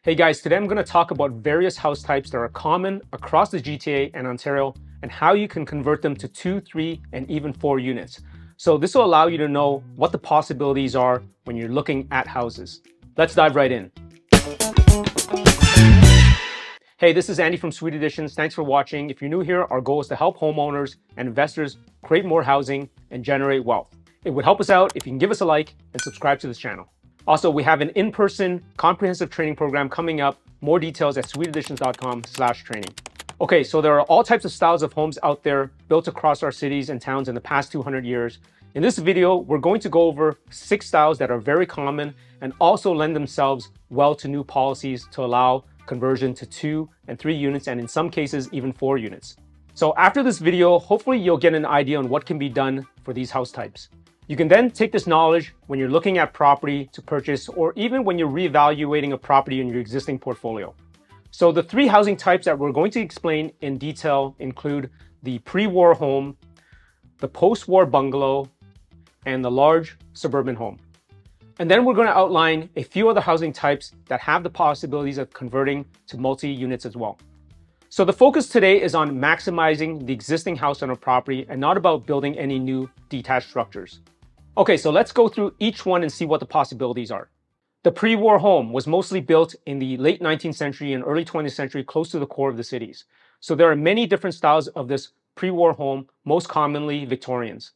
Hey guys, today I'm going to talk about various house types that are common across the GTA and Ontario and how you can convert them to 2, 3, and even 4 units. So this will allow you to know what the possibilities are when you're looking at houses. Let's dive right in. Hey, this is Andy from Sweet Additions. Thanks for watching. If you're new here, our goal is to help homeowners and investors create more housing and generate wealth. It would help us out if you can give us a like and subscribe to this channel. Also, we have an in-person comprehensive training program coming up. More details at sweetadditions.com/training. Okay, so there are all types of styles of homes out there built across our cities and towns in the past 200 years. In this video, we're going to go over 6 styles that are very common and also lend themselves well to new policies to allow conversion to 2 and 3 units, and in some cases, even 4 units. So after this video, hopefully you'll get an idea on what can be done for these house types. You can then take this knowledge when you're looking at property to purchase or even when you're reevaluating a property in your existing portfolio. So the 3 housing types that we're going to explain in detail include the pre-war home, the post-war bungalow, and the large suburban home. And then we're going to outline a few other housing types that have the possibilities of converting to multi-units as well. So the focus today is on maximizing the existing house on a property and not about building any new detached structures. Okay, so let's go through each one and see what the possibilities are. The pre-war home was mostly built in the late 19th century and early 20th century close to the core of the cities. So there are many different styles of this pre-war home, most commonly Victorians.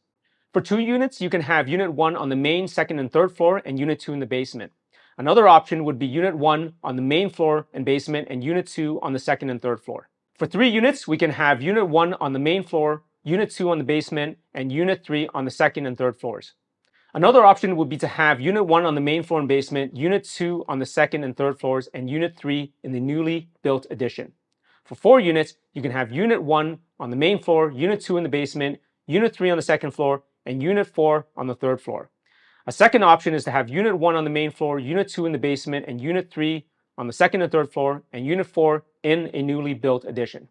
For 2 units, you can have Unit 1 on the main, second, and third floor and Unit 2 in the basement. Another option would be Unit 1 on the main floor and basement and Unit 2 on the second and third floor. For 3 units, we can have Unit 1 on the main floor, Unit 2 on the basement, and Unit 3 on the second and third floors. Another option would be to have Unit 1 on the main floor and basement, Unit 2 on the second and third floors, and Unit 3 in the newly built addition. For 4 units, you can have Unit 1 on the main floor, Unit 2 in the basement, Unit 3 on the second floor, and Unit 4 on the third floor. A second option is to have Unit 1 on the main floor, Unit 2 in the basement, and Unit 3 on the second and third floor, and Unit 4 in a newly built addition.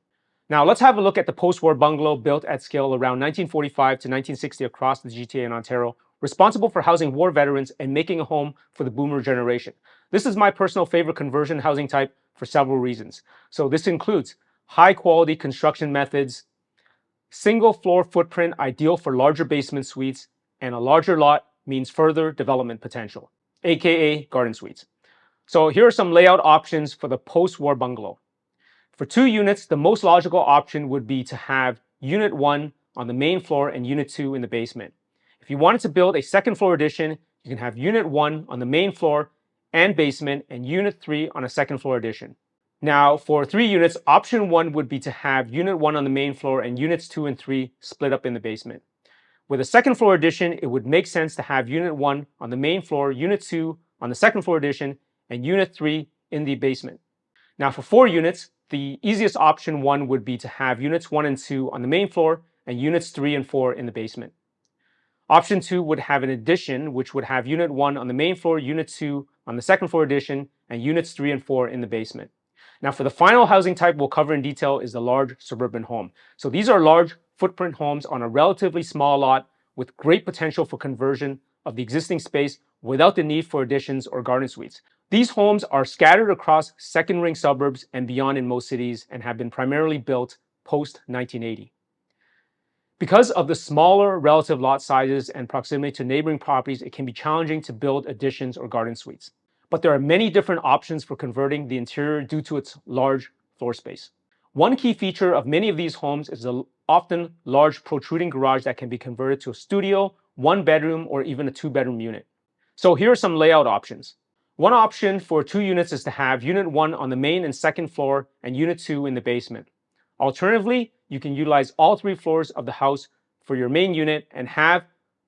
Now let's have a look at the post-war bungalow built at scale around 1945 to 1960 across the GTA and Ontario, responsible for housing war veterans and making a home for the boomer generation. This is my personal favorite conversion housing type for several reasons. So this includes high quality construction methods, single floor footprint ideal for larger basement suites, and a larger lot means further development potential, aka garden suites. So here are some layout options for the post-war bungalow. For 2 units, the most logical option would be to have Unit 1 on the main floor and Unit 2 in the basement. If you wanted to build a second floor addition, you can have Unit 1 on the main floor and basement and Unit 3 on a second floor addition. Now, for 3 units, option 1 would be to have Unit 1 on the main floor and Units 2 and 3 split up in the basement. With a second floor addition, it would make sense to have Unit 1 on the main floor, Unit 2 on the second floor addition, and Unit 3 in the basement. Now, for 4 units, the easiest option 1 would be to have Units 1 and 2 on the main floor and Units 3 and 4 in the basement. Option 2 would have an addition, which would have Unit 1 on the main floor, Unit 2 on the second floor addition, and Units 3 and 4 in the basement. Now for the final housing type we'll cover in detail is the large suburban home. So these are large footprint homes on a relatively small lot with great potential for conversion of the existing space without the need for additions or garden suites. These homes are scattered across second ring suburbs and beyond in most cities and have been primarily built post 1980. Because of the smaller relative lot sizes and proximity to neighboring properties, it can be challenging to build additions or garden suites. But there are many different options for converting the interior due to its large floor space. One key feature of many of these homes is the often large protruding garage that can be converted to a studio, 1 bedroom, or even a 2-bedroom unit. So here are some layout options. One option for 2 units is to have Unit 1 on the main and second floor and Unit 2 in the basement. Alternatively, you can utilize all 3 floors of the house for your main unit and have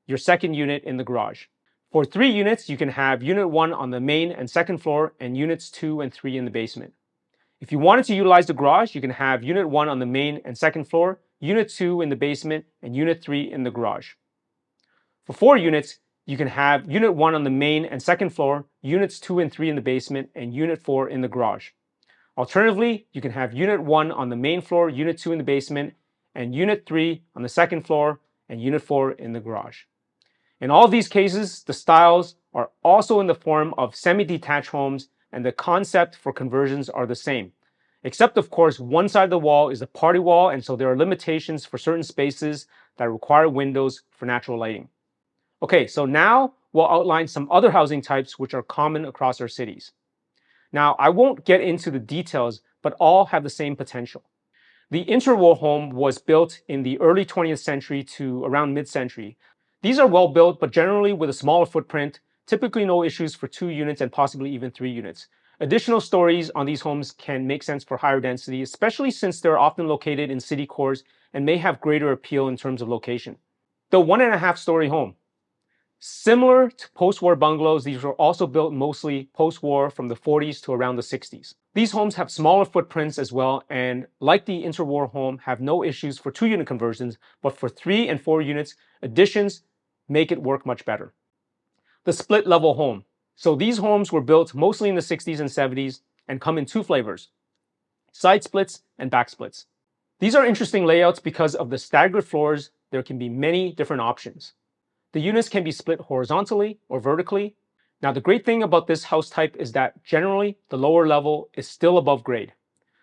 your second unit in the garage. For 3 units, you can have Unit 1 on the main and second floor and Units 2 and 3 in the basement. If you wanted to utilize the garage, you can have Unit 1 on the main and second floor, Unit 2 in the basement, and Unit 3 in the garage. For 4 units, you can have Unit 1 on the main and second floor, Units 2 and 3 in the basement, and Unit 4 in the garage. Alternatively, you can have Unit 1 on the main floor, Unit 2 in the basement, and Unit 3 on the second floor, and Unit 4 in the garage. In all of these cases, the styles are also in the form of semi-detached homes and the concept for conversions are the same. Except, of course, one side of the wall is a party wall, and so there are limitations for certain spaces that require windows for natural lighting. Okay, so now we'll outline some other housing types which are common across our cities. Now, I won't get into the details, but all have the same potential. The interwar home was built in the early 20th century to around mid-century. These are well built, but generally with a smaller footprint, typically no issues for 2 units and possibly even 3 units. Additional stories on these homes can make sense for higher density, especially since they're often located in city cores and may have greater appeal in terms of location. The 1.5-story home. Similar to post-war bungalows, these were also built mostly post-war from the 40s to around the 60s. These homes have smaller footprints as well, and like the interwar home, have no issues for 2-unit conversions, but for 3 and 4 units, additions make it work much better. The split-level home. So these homes were built mostly in the 60s and 70s and come in 2 flavors, side splits and back splits. These are interesting layouts because of the staggered floors. There can be many different options. The units can be split horizontally or vertically. Now, the great thing about this house type is that generally the lower level is still above grade.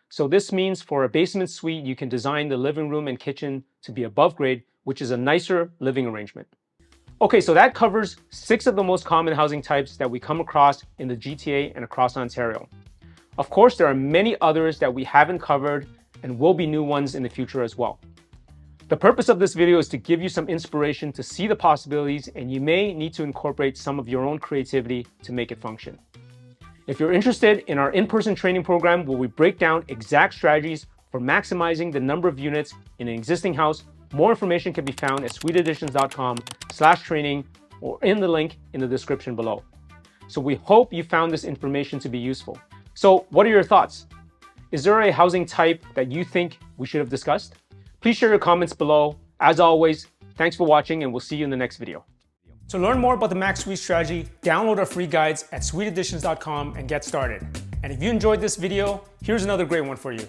So this means for a basement suite, you can design the living room and kitchen to be above grade, which is a nicer living arrangement. Okay, so that covers 6 of the most common housing types that we come across in the GTA and across Ontario. Of course, there are many others that we haven't covered and will be new ones in the future as well. The purpose of this video is to give you some inspiration to see the possibilities, and you may need to incorporate some of your own creativity to make it function. If you're interested in our in-person training program where we break down exact strategies for maximizing the number of units in an existing house, more information can be found at suiteadditions.com/training or in the link in the description below. So we hope you found this information to be useful. So what are your thoughts? Is there a housing type that you think we should have discussed? Please share your comments below. As always, thanks for watching, and we'll see you in the next video. To learn more about the Max Suite strategy, download our free guides at suiteadditions.com and get started. And if you enjoyed this video, here's another great one for you.